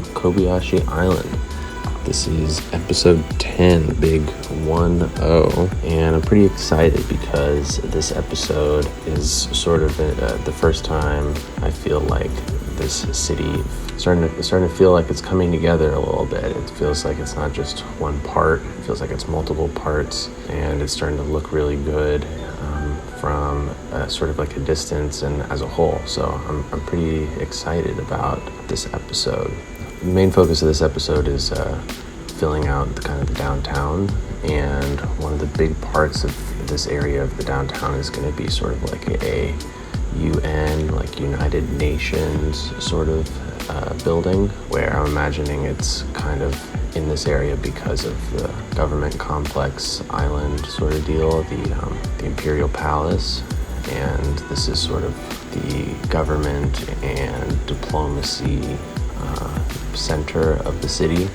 Kobayashi Island. This is episode 10, big 1-0, and I'm pretty excited because this episode is sort of the first time I feel like this city starting to feel like it's coming together a little bit. It feels like it's not just one part. It feels like it's multiple parts, and it's starting to look really good from sort of like a distance and as a whole. So I'm pretty excited about this episode. The main focus of this episode is filling out the kind of the downtown, and one of the big parts of this area of the downtown is going to be sort of like a UN, like United Nations sort of building, where I'm imagining it's kind of in this area because of the government complex island sort of deal, the Imperial Palace, and this is sort of the government and diplomacy center of the city.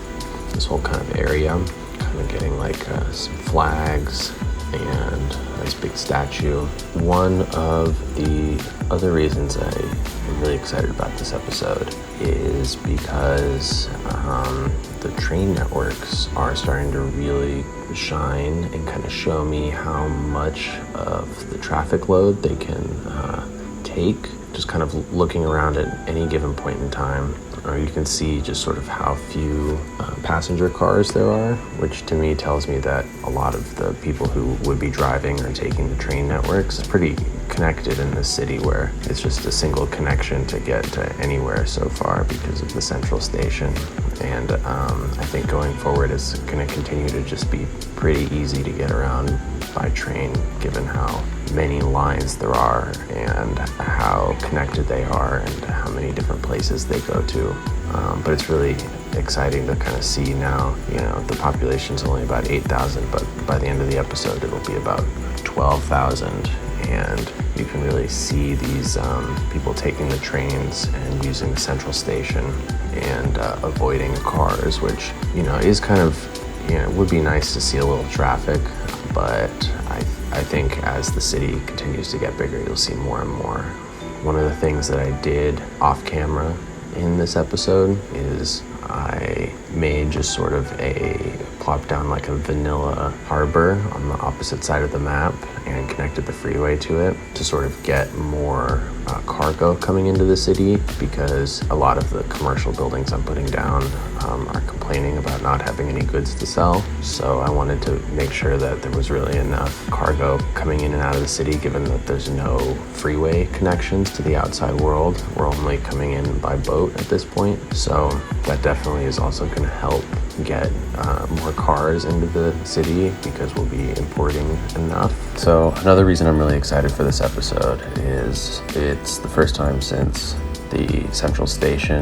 This whole kind of area, kind of getting like some flags and a nice big statue. One of the other reasons I'm really excited about this episode is because the train networks are starting to really shine and kind of show me how much of the traffic load they can take. Just kind of looking around at any given point in time, you can see just sort of how few passenger cars there are, which to me tells me that a lot of the people who would be driving or taking the train networks are pretty connected in this city, where it's just a single connection to get to anywhere so far because of the central station. And I think going forward it's going to continue to just be pretty easy to get around by train, given how many lines there are and how connected they are and how many different places they go to. But it's really exciting to kind of see now, the population's only about 8,000, but by the end of the episode it'll be about 12,000. And you can really see these people taking the trains and using the central station and avoiding cars, which, is kind of, it would be nice to see a little traffic, but I think as the city continues to get bigger, you'll see more and more. One of the things that I did off camera in this episode is I made just sort of plop down like a vanilla harbor on the opposite side of the map and connected the freeway to it to sort of get more cargo coming into the city, because a lot of the commercial buildings I'm putting down are complaining about not having any goods to sell. So I wanted to make sure that there was really enough cargo coming in and out of the city, given that there's no freeway connections to the outside world. We're only coming in by boat at this point. So that definitely is also going to help get more cars into the city, because we'll be importing enough. So another reason I'm really excited for this episode is it's the first time since the central station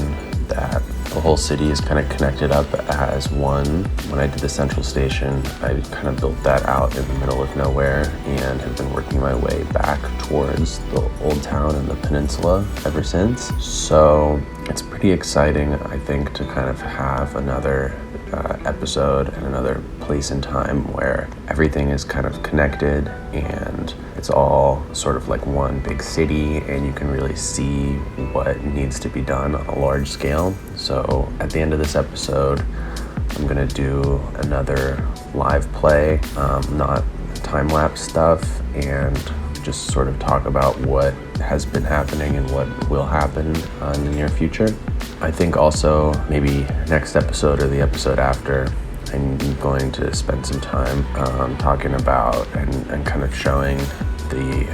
that the whole city is kind of connected up as one. When I did the central station, I kind of built that out in the middle of nowhere and have been working my way back towards the old town and the peninsula ever since. So it's pretty exciting, I think, to kind of have another episode and another place in time where everything is kind of connected and it's all sort of like one big city, and you can really see what needs to be done on a large scale. So at the end of this episode, I'm gonna do another live play, not time-lapse stuff, and just sort of talk about what has been happening and what will happen in the near future. I think also maybe next episode or the episode after, I'm going to spend some time talking about and kind of showing the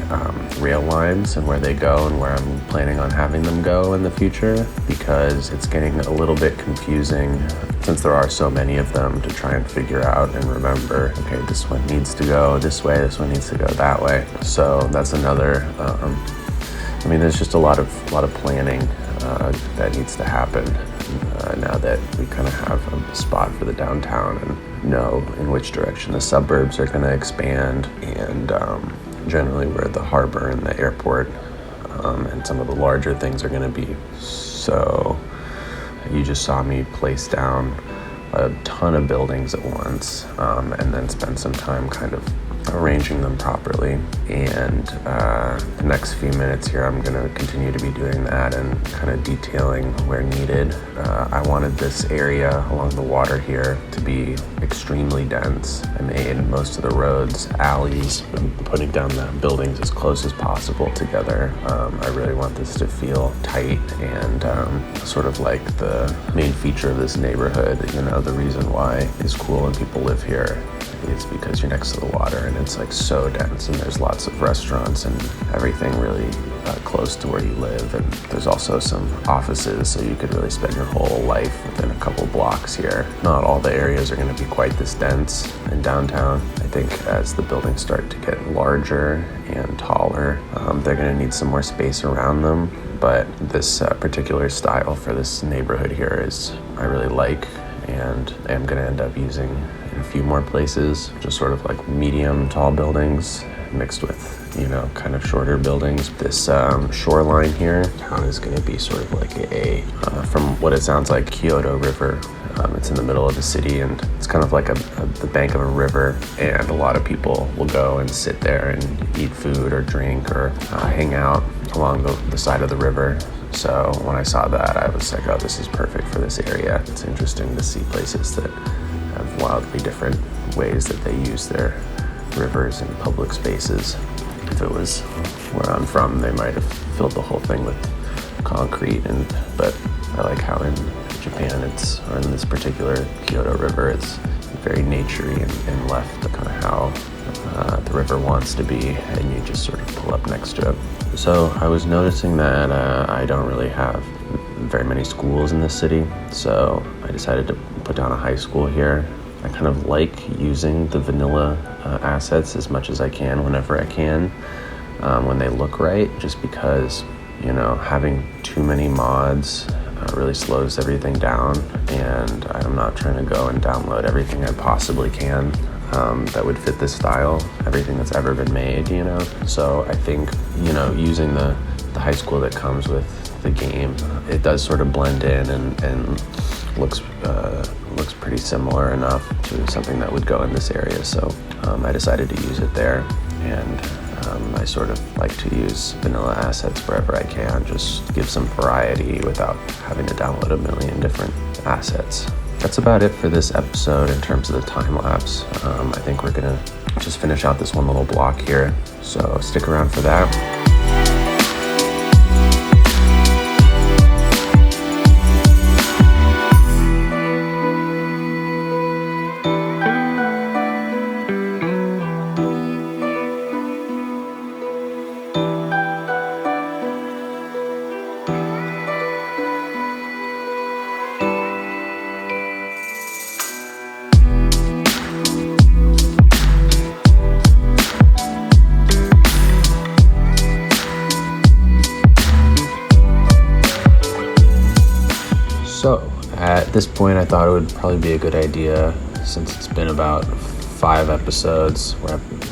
rail lines and where they go and where I'm planning on having them go in the future, because it's getting a little bit confusing since there are so many of them to try and figure out and remember, okay, this one needs to go this way, this one needs to go that way. So that's another, there's just a lot of planning that needs to happen now that we kind of have a spot for the downtown and know in which direction the suburbs are going to expand, and generally where the harbor and the airport and some of the larger things are going to be. So you just saw me place down a ton of buildings at once, and then spend some time kind of arranging them properly. And the next few minutes here, I'm going to continue to be doing that and kind of detailing where needed. I wanted this area along the water here to be extremely dense. I made most of the roads, alleys, putting down the buildings as close as possible together. I really want this to feel tight and sort of like the main feature of this neighborhood. You know, the reason why it's cool and people live here is because you're next to the water and it's like so dense, and there's lots of restaurants and everything really close to where you live. And there's also some offices, so you could really spend your whole life within a couple blocks here. Not all the areas are going to be quite this dense in downtown. I think as the buildings start to get larger and taller, they're going to need some more space around them. But this particular style for this neighborhood here is I really like, and I'm going to end up using in a few more places, just sort of like medium tall buildings mixed with, you know, kind of shorter buildings. This shoreline here, town is going to be sort of like from what it sounds like, Kyoto River. It's in the middle of the city, and it's kind of like the bank of a river, and a lot of people will go and sit there and eat food or drink or hang out along the side of the river. So when I saw that, I was like, oh, this is perfect for this area. It's interesting to see places that have wildly different ways that they use their rivers and public spaces. If it was where I'm from, they might have filled the whole thing with concrete, but I like how in Japan or in this particular Kyoto River, it's very naturey and left kind of how the river wants to be, and you just sort of pull up next to it. So I was noticing that I don't really have very many schools in this city, so I decided to put down a high school here. I kind of like using the vanilla assets as much as I can whenever I can, when they look right, just because, you know, having too many mods really slows everything down, and I'm not trying to go and download everything I possibly can that would fit this style, everything that's ever been made, you know. So I think, you know, using the high school that comes with the game, it does sort of blend in and looks pretty similar enough to something that would go in this area. So I decided to use it there, and I sort of like to use vanilla assets wherever I can, just give some variety without having to download a million different assets. That's about it for this episode in terms of the time lapse. I think we're gonna just finish out this one little block here, so stick around for that. So at this point, I thought it would probably be a good idea, since it's been about 5 episodes,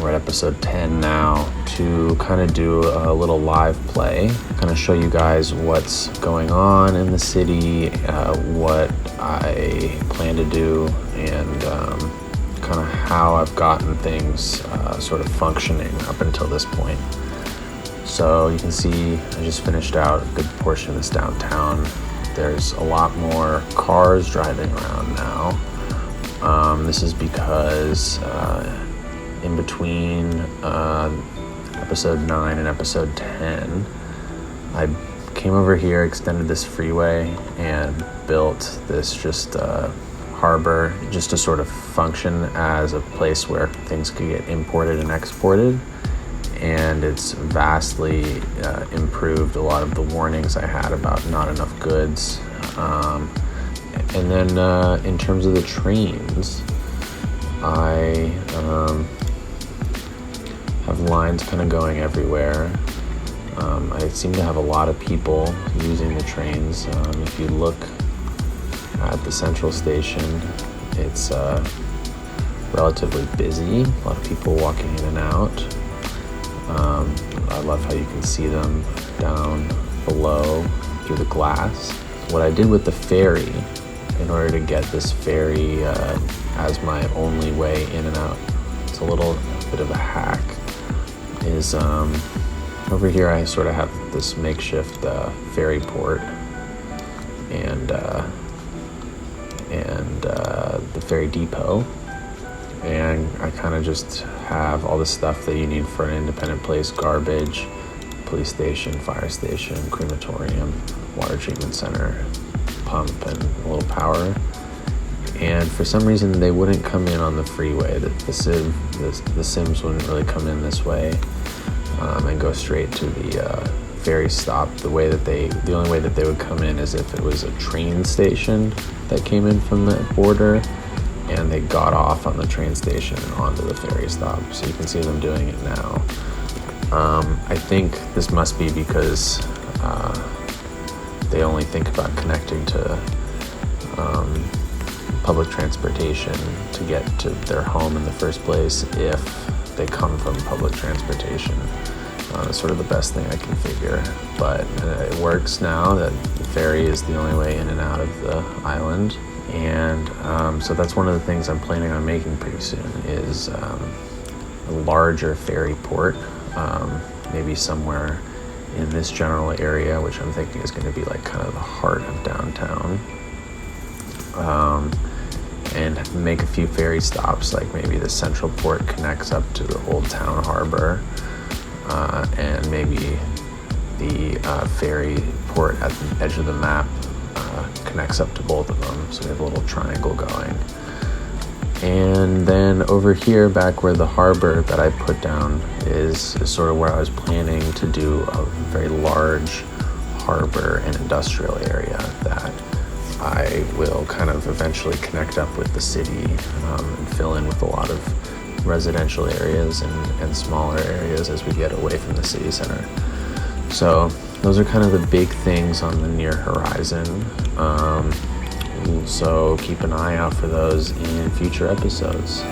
we're at episode 10 now, to kind of do a little live play, kind of show you guys what's going on in the city, what I plan to do, and kind of how I've gotten things sort of functioning up until this point. So you can see I just finished out a good portion of this downtown. There's a lot more cars driving around now. This is because in between episode 9 and episode 10, I came over here, extended this freeway, and built this just harbor just to sort of function as a place where things could get imported and exported. And it's vastly improved a lot of the warnings I had about not enough goods. And then in terms of the trains, I have lines kind of going everywhere. I seem to have a lot of people using the trains. If you look at the central station, it's relatively busy. A lot of people walking in and out. I love how you can see them down below through the glass. What I did with the ferry, in order to get this ferry as my only way in and out, it's a little bit of a hack, is over here I sort of have this makeshift ferry port, and the ferry depot. And I kind of just have all the stuff that you need for an independent place: garbage, police station, fire station, crematorium, water treatment center, pump, and a little power. And for some reason they wouldn't come in on the freeway. The Sims wouldn't really come in this way and go straight to the ferry stop. The only way that they would come in is if it was a train station that came in from the border, and they got off on the train station and onto the ferry stop. So you can see them doing it now. I think this must be because they only think about connecting to public transportation to get to their home in the first place if they come from public transportation. It's sort of the best thing I can figure, but it works now that the ferry is the only way in and out of the island. And so that's one of the things I'm planning on making pretty soon is a larger ferry port, maybe somewhere in this general area, which I'm thinking is going to be like kind of the heart of downtown. And make a few ferry stops, like maybe the central port connects up to the Old Town Harbor, and maybe the ferry port at the edge of the map connects up to both of them, so we have a little triangle going. And then over here, back where the harbor that I put down is sort of where I was planning to do a very large harbor and industrial area that I will kind of eventually connect up with the city and fill in with a lot of residential areas and smaller areas as we get away from the city center. So those are kind of the big things on the near horizon. So keep an eye out for those in future episodes.